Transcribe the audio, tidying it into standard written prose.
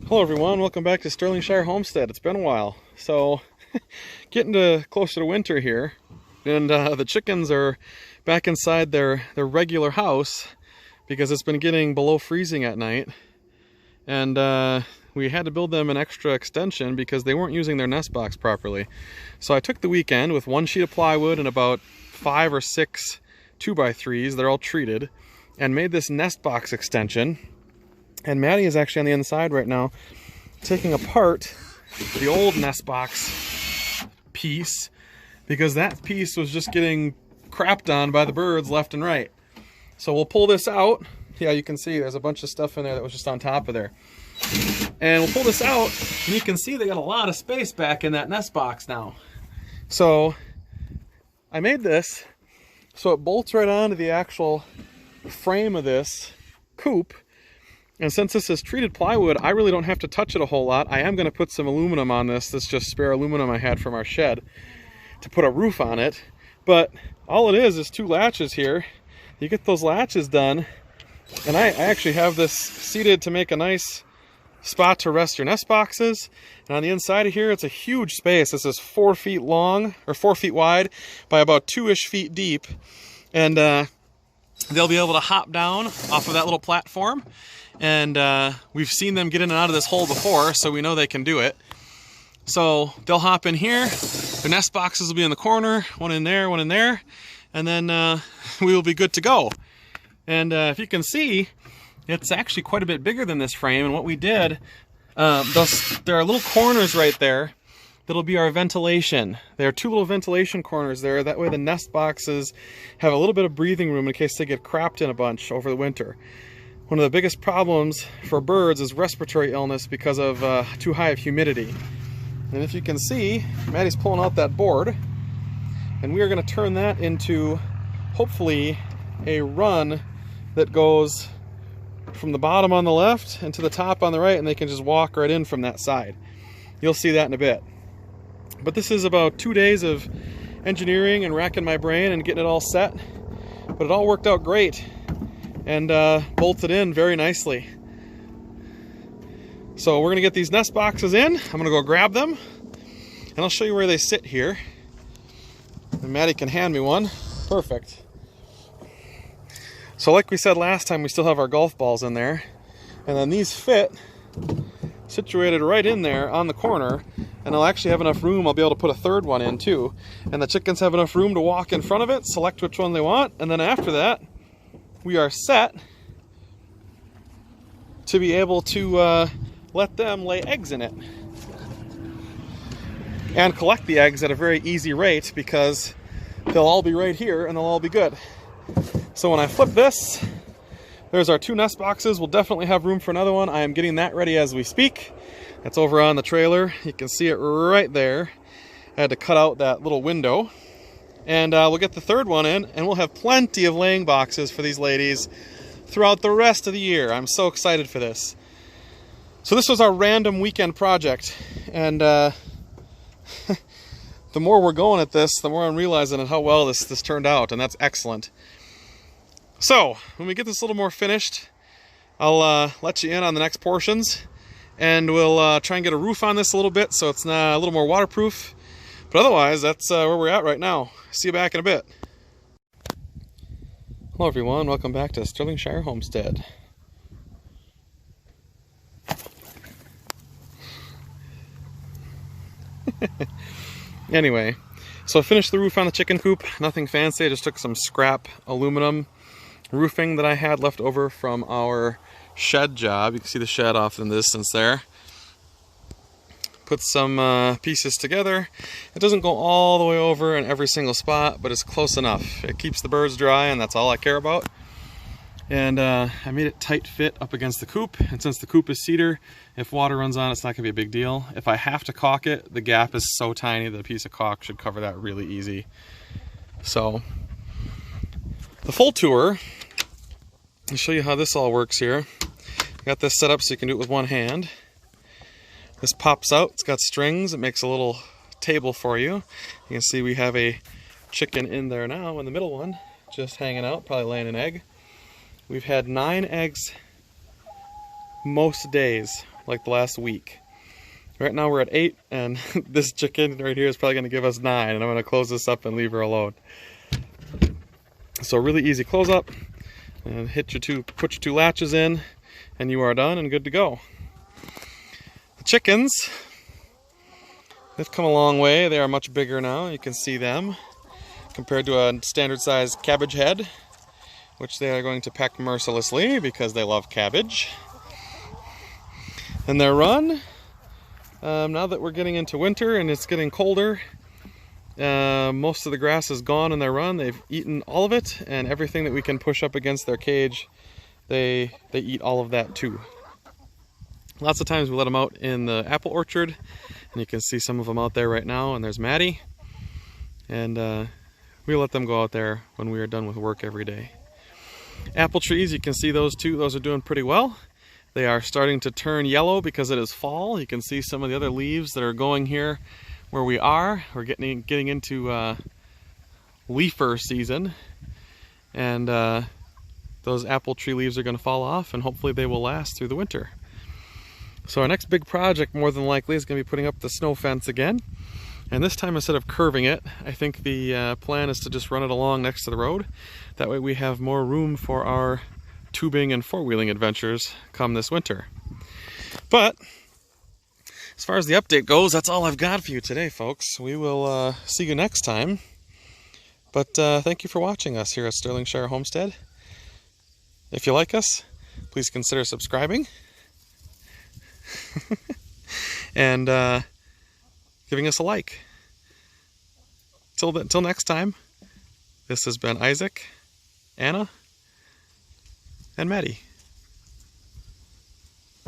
Hello everyone, welcome back to Sterlingshire Homestead. It's been a while. So, getting closer to winter here, and the chickens are back inside their regular house because it's been getting below freezing at night. And we had to build them an extra extension because they weren't using their nest box properly. So I took the weekend with one sheet of plywood and about 5 or 6 2x3s, they're all treated, and made this nest box extension. And Maddie is actually on the inside right now taking apart the old nest box piece because that piece was just getting crapped on by the birds left and right. So we'll pull this out. Yeah, you can see there's a bunch of stuff in there that was just on top of there. And we'll pull this out and you can see they got a lot of space back in that nest box now. So I made this so it bolts right onto the actual frame of this coop. And since this is treated plywood, I really don't have to touch it a whole lot. I am going to put some aluminum on this. This is just spare aluminum I had from our shed to put a roof on it. But all it is 2 latches here. You get those latches done, and I actually have this seated to make a nice spot to rest your nest boxes. And on the inside of here, it's a huge space. This is 4 feet long, or 4 feet wide, by about 2-ish feet deep. And they'll be able to hop down off of that little platform. And we've seen them get in and out of this hole before, so we know they can do it. So they'll hop in here. Their nest boxes will be in the corner, one in there, one in there, and then we will be good to go. And if you can see, it's actually quite a bit bigger than this frame. And what we did, there are little corners right there that'll be our ventilation. There are 2 little ventilation corners there. That way the nest boxes have a little bit of breathing room in case they get crapped in a bunch over the winter. One of the biggest problems for birds is respiratory illness because of too high of humidity. And if you can see, Maddie's pulling out that board, and we are going to turn that into, hopefully, a run that goes from the bottom on the left and to the top on the right, and they can just walk right in from that side. You'll see that in a bit. But this is about 2 days of engineering and racking my brain and getting it all set. But it all worked out great. And bolted in very nicely. So we're gonna get these nest boxes in. I'm gonna go grab them, and I'll show you where they sit here. And Maddie can hand me one. Perfect. So like we said last time, we still have our golf balls in there, and then these fit situated right in there on the corner, and I'll actually have enough room. I'll be able to put a 3rd one in too, and the chickens have enough room to walk in front of it, select which one they want, and then after that we are set to be able to let them lay eggs in it and collect the eggs at a very easy rate because they'll all be right here and they'll all be good. So when I flip this, there's our 2 nest boxes. We'll definitely have room for another one. I am getting that ready as we speak. It's over on the trailer. You can see it right there. I had to cut out that little window. And we'll get the 3rd one in, and we'll have plenty of laying boxes for these ladies throughout the rest of the year. I'm so excited for this. So this was our random weekend project, and the more we're going at this, the more I'm realizing how well this turned out, and that's excellent. So when we get this a little more finished, I'll let you in on the next portions, and we'll try and get a roof on this a little bit so it's a little more waterproof. But otherwise, that's where we're at right now. See you back in a bit. Hello everyone, welcome back to Sterlingshire Homestead. Anyway, so I finished the roof on the chicken coop. Nothing fancy, I just took some scrap aluminum roofing that I had left over from our shed job. You can see the shed off in the distance there. Put some pieces together. It doesn't go all the way over in every single spot, but it's close enough. It keeps the birds dry, and that's all I care about. And I made it tight fit up against the coop, and since the coop is cedar, if water runs on, it's not gonna be a big deal. If I have to caulk it, the gap is so tiny that a piece of caulk should cover that really easy. So, the full tour, I'll show you how this all works here. I got this set up so you can do it with one hand. This pops out, it's got strings, it makes a little table for you. You can see we have a chicken in there now, and the middle one just hanging out, probably laying an egg. We've had 9 eggs most days. like the last week. Right now we're at 8, and this chicken right here is probably going to give us 9, and I'm going to close this up and leave her alone. So really easy close up, and put your 2 latches in, and you are done and good to go. The chickens, they've come a long way. They are much bigger now. You can see them compared to a standard sized cabbage head, which they are going to peck mercilessly because they love cabbage. And their run, now that we're getting into winter and it's getting colder, most of the grass is gone in their run. They've eaten all of it, and everything that we can push up against their cage, they eat all of that too. Lots of times we let them out in the apple orchard, and you can see some of them out there right now, and there's Maddie. And we let them go out there when we are done with work every day. Apple trees, you can see those two, those are doing pretty well. They are starting to turn yellow because it is fall. You can see some of the other leaves that are going here where we are. We're getting into leafer season, and those apple tree leaves are going to fall off, and hopefully they will last through the winter. So our next big project more than likely is going to be putting up the snow fence again. And this time, instead of curving it, I think the plan is to just run it along next to the road. That way we have more room for our tubing and 4-wheeling adventures come this winter. But as far as the update goes, that's all I've got for you today, folks. We will see you next time. But thank you for watching us here at Sterlingshire Homestead. If you like us, please consider subscribing. And giving us a like. Till next time, this has been Isaac, Anna, and Maddie.